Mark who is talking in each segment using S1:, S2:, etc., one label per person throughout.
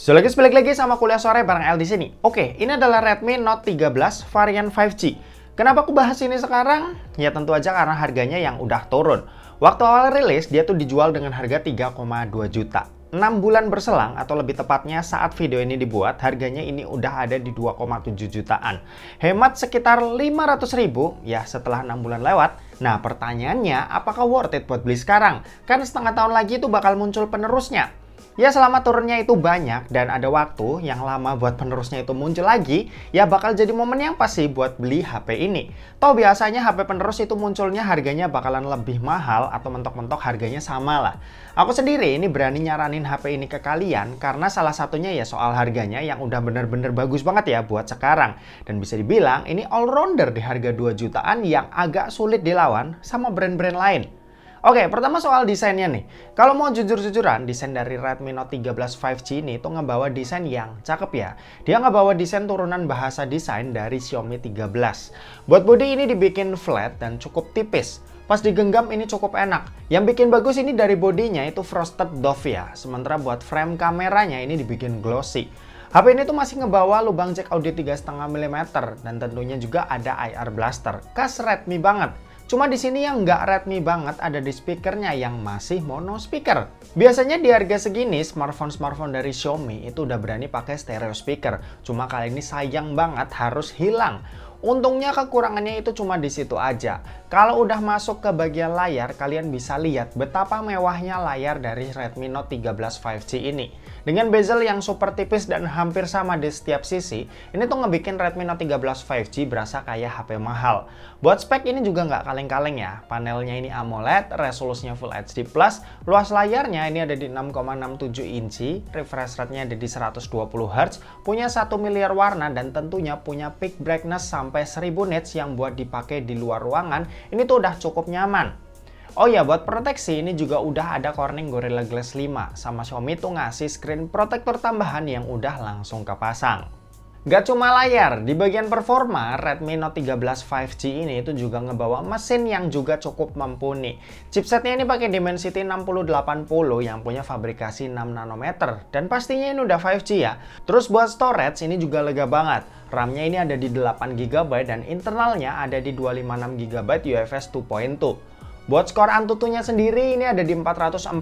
S1: So, balik lagi sama kuliah sore bareng El di sini. Oke, ini adalah Redmi Note 13 varian 5G. Kenapa aku bahas ini sekarang? Ya tentu aja karena harganya yang udah turun. Waktu awal rilis, dia tuh dijual dengan harga 3,2 juta. 6 bulan berselang atau lebih tepatnya saat video ini dibuat, harganya ini udah ada di 2,7 jutaan. Hemat sekitar 500 ribu ya setelah 6 bulan lewat. Nah pertanyaannya, apakah worth it buat beli sekarang? Kan setengah tahun lagi itu bakal muncul penerusnya. Ya selama turunnya itu banyak dan ada waktu yang lama buat penerusnya itu muncul lagi, ya bakal jadi momen yang pas sih buat beli HP ini. Toh biasanya HP penerus itu munculnya harganya bakalan lebih mahal atau mentok-mentok harganya sama lah. Aku sendiri ini berani nyaranin HP ini ke kalian karena salah satunya ya soal harganya yang udah bener-bener bagus banget ya buat sekarang. Dan bisa dibilang ini all-rounder di harga 2 jutaan yang agak sulit dilawan sama brand-brand lain. Oke, pertama soal desainnya nih. Kalau mau jujur-jujuran, desain dari Redmi Note 13 5G ini tuh ngebawa desain yang cakep ya. Dia ngebawa desain turunan bahasa desain dari Xiaomi 13. Buat body ini dibikin flat dan cukup tipis. Pas digenggam ini cukup enak. Yang bikin bagus ini dari bodinya itu frosted dove ya. Sementara buat frame kameranya ini dibikin glossy. HP ini tuh masih ngebawa lubang jack audio 3,5 mm dan tentunya juga ada IR blaster. Khas Redmi banget. Cuma di sini yang nggak Redmi banget ada di speakernya yang masih mono speaker. Biasanya di harga segini smartphone dari Xiaomi itu udah berani pakai stereo speaker. Cuma kali ini sayang banget harus hilang. Untungnya kekurangannya itu cuma di situ aja. Kalau udah masuk ke bagian layar, kalian bisa lihat betapa mewahnya layar dari Redmi Note 13 5G ini. Dengan bezel yang super tipis dan hampir sama di setiap sisi, ini tuh ngebikin Redmi Note 13 5G berasa kayak HP mahal. Buat spek ini juga nggak kaleng-kaleng ya. Panelnya ini AMOLED, resolusinya Full HD+, luas layarnya ini ada di 6,67 inci, refresh rate-nya ada di 120 Hz, punya 1 miliar warna dan tentunya punya peak brightness sampai 1000 nits yang buat dipakai di luar ruangan, ini tuh udah cukup nyaman. Oh ya, buat proteksi ini juga udah ada Corning Gorilla Glass 5, sama Xiaomi tuh ngasih screen protector tambahan yang udah langsung kepasang. Gak cuma layar, di bagian performa, Redmi Note 13 5G ini itu juga ngebawa mesin yang juga cukup mumpuni. Chipsetnya ini pakai Dimensity 6080 yang punya fabrikasi 6 nanometer. Dan pastinya ini udah 5G ya. Terus buat storage ini juga lega banget. RAM-nya ini ada di 8 GB dan internalnya ada di 256 GB UFS 2.2. Buat skor Antutunya sendiri ini ada di 440.000,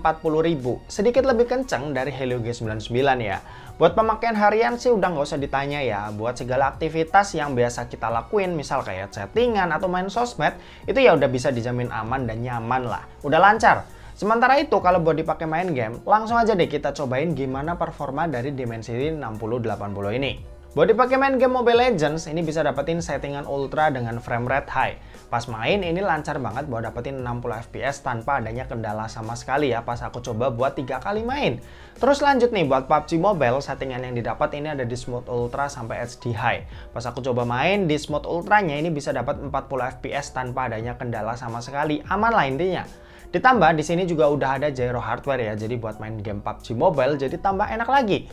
S1: sedikit lebih kenceng dari Helio G99 ya. Buat pemakaian harian sih udah nggak usah ditanya ya. Buat segala aktivitas yang biasa kita lakuin, misal kayak chattingan atau main sosmed, itu ya udah bisa dijamin aman dan nyaman lah. Udah lancar. Sementara itu kalau buat dipakai main game, langsung aja deh kita cobain gimana performa dari Dimensity 6080 ini. Buat dipakai main game Mobile Legends, ini bisa dapetin settingan ultra dengan frame rate high. Pas main ini lancar banget buat dapetin 60 fps tanpa adanya kendala sama sekali ya pas aku coba buat 3 kali main. Terus lanjut nih buat PUBG Mobile, settingan yang didapat ini ada di smooth ultra sampai HD high. Pas aku coba main di smooth ultranya ini bisa dapat 40 fps tanpa adanya kendala sama sekali. Aman lah intinya. Ditambah di sini juga udah ada gyro hardware ya, jadi buat main game PUBG Mobile jadi tambah enak lagi.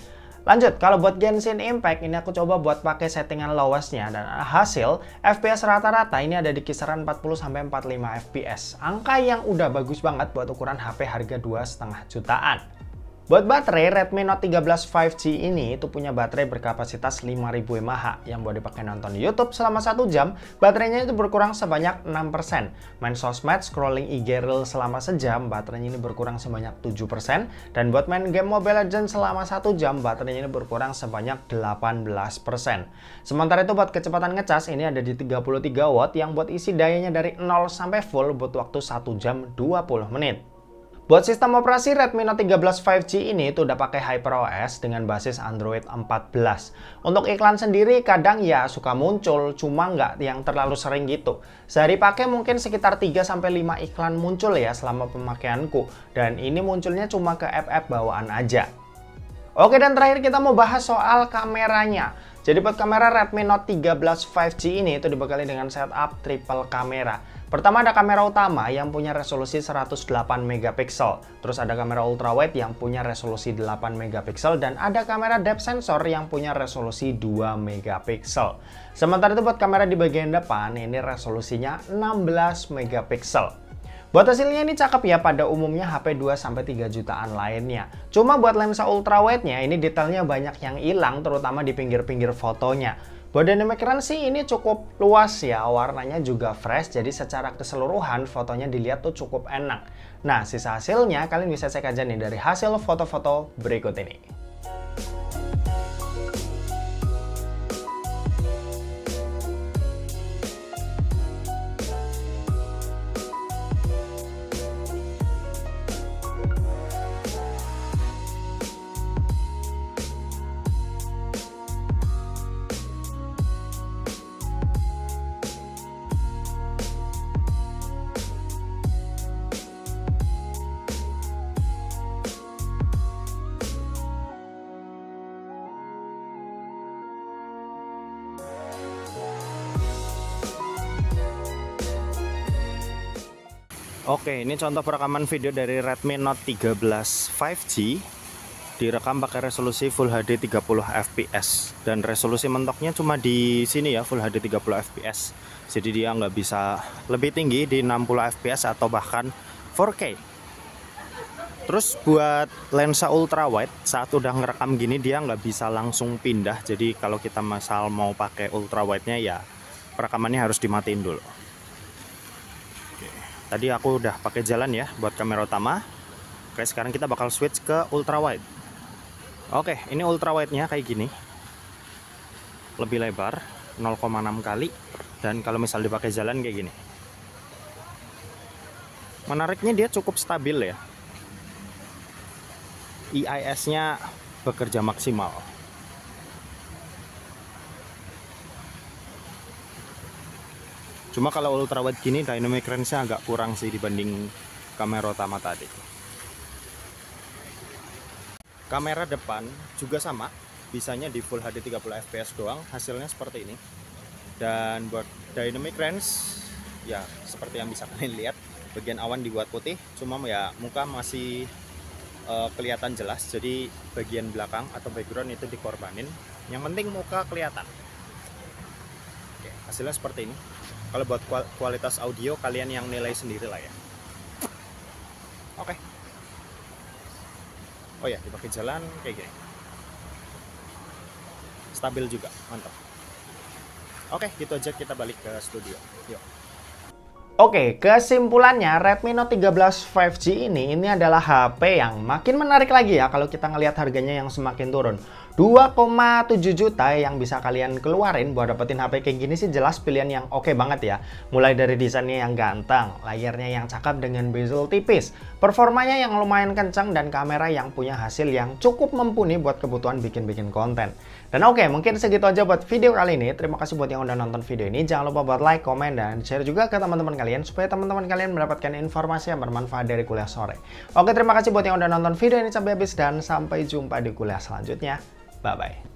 S1: Lanjut, kalau buat Genshin Impact ini aku coba buat pakai settingan lowestnya dan hasil FPS rata-rata ini ada di kisaran 40-45 FPS. Angka yang udah bagus banget buat ukuran HP harga 2,5 jutaan. Buat baterai, Redmi Note 13 5G ini itu punya baterai berkapasitas 5000 mAh yang buat dipakai nonton YouTube selama 1 jam, baterainya itu berkurang sebanyak 6%. Main sosmed, scrolling IG Reel selama sejam, baterainya ini berkurang sebanyak 7%. Dan buat main game Mobile Legends selama 1 jam, baterainya ini berkurang sebanyak 18%. Sementara itu buat kecepatan ngecas ini ada di 33 watt yang buat isi dayanya dari 0 sampai full butuh waktu 1 jam 20 menit. Buat sistem operasi Redmi Note 13 5G ini itu udah pakai HyperOS dengan basis Android 14. Untuk iklan sendiri kadang ya suka muncul, cuma nggak yang terlalu sering gitu. Sehari pakai mungkin sekitar 3-5 iklan muncul ya selama pemakaianku. Dan ini munculnya cuma ke app-app bawaan aja. Oke, dan terakhir kita mau bahas soal kameranya. Jadi buat kamera Redmi Note 13 5G ini itu dibekali dengan setup triple kamera. Pertama ada kamera utama yang punya resolusi 108 megapiksel. Terus ada kamera ultrawide yang punya resolusi 8 megapiksel dan ada kamera depth sensor yang punya resolusi 2 megapiksel. Sementara itu buat kamera di bagian depan ini resolusinya 16 megapiksel. Buat hasilnya ini cakep ya, pada umumnya HP 2-3 jutaan lainnya. Cuma buat lensa ultrawide-nya ini detailnya banyak yang hilang, terutama di pinggir-pinggir fotonya. Buat dynamic range sih ini cukup luas ya, warnanya juga fresh, jadi secara keseluruhan fotonya dilihat tuh cukup enak. Nah, sisa hasilnya kalian bisa cek aja nih dari hasil foto-foto berikut ini. Oke, ini contoh perekaman video dari Redmi Note 13 5G. Direkam pakai resolusi Full HD 30 fps. Dan resolusi mentoknya cuma di sini ya, Full HD 30 fps. Jadi dia nggak bisa lebih tinggi di 60 fps atau bahkan 4K. Terus buat lensa ultrawide, saat udah ngerekam gini dia nggak bisa langsung pindah. Jadi kalau kita misal mau pakai ultrawide-nya ya, perekamannya harus dimatiin dulu. Tadi aku udah pakai jalan ya buat kamera utama. Oke, sekarang kita bakal switch ke ultrawide. Oke, ini ultrawide-nya kayak gini. Lebih lebar, 0,6 kali. Dan kalau misal dipakai jalan kayak gini. Menariknya dia cukup stabil ya. IIS-nya bekerja maksimal. Cuma kalau ultrawide gini dynamic range-nya agak kurang sih dibanding kamera utama tadi. Kamera depan juga sama, bisanya di Full HD 30 fps doang, hasilnya seperti ini. Dan buat dynamic range ya seperti yang bisa kalian lihat, bagian awan dibuat putih, cuma ya muka masih kelihatan jelas, jadi bagian belakang atau background itu dikorbanin. Yang penting muka kelihatan. Oke, hasilnya seperti ini. Kalau buat kualitas audio kalian yang nilai sendiri lah ya. Oke. Oh ya, dipakai jalan kayak gini. Stabil juga, mantap. Oke, gitu aja, kita balik ke studio. Yuk. Oke, kesimpulannya Redmi Note 13 5G ini adalah HP yang makin menarik lagi ya kalau kita ngelihat harganya yang semakin turun. 2,7 juta yang bisa kalian keluarin buat dapetin HP kayak gini sih jelas pilihan yang oke banget ya. Mulai dari desainnya yang ganteng, layarnya yang cakep dengan bezel tipis, performanya yang lumayan kencang, dan kamera yang punya hasil yang cukup mumpuni buat kebutuhan bikin-bikin konten. Dan oke, mungkin segitu aja buat video kali ini. Terima kasih buat yang udah nonton video ini. Jangan lupa buat like, komen, dan share juga ke teman-teman kalian supaya teman-teman kalian mendapatkan informasi yang bermanfaat dari kuliah sore. Oke, terima kasih buat yang udah nonton video ini sampai habis dan sampai jumpa di kuliah selanjutnya. Bye-bye.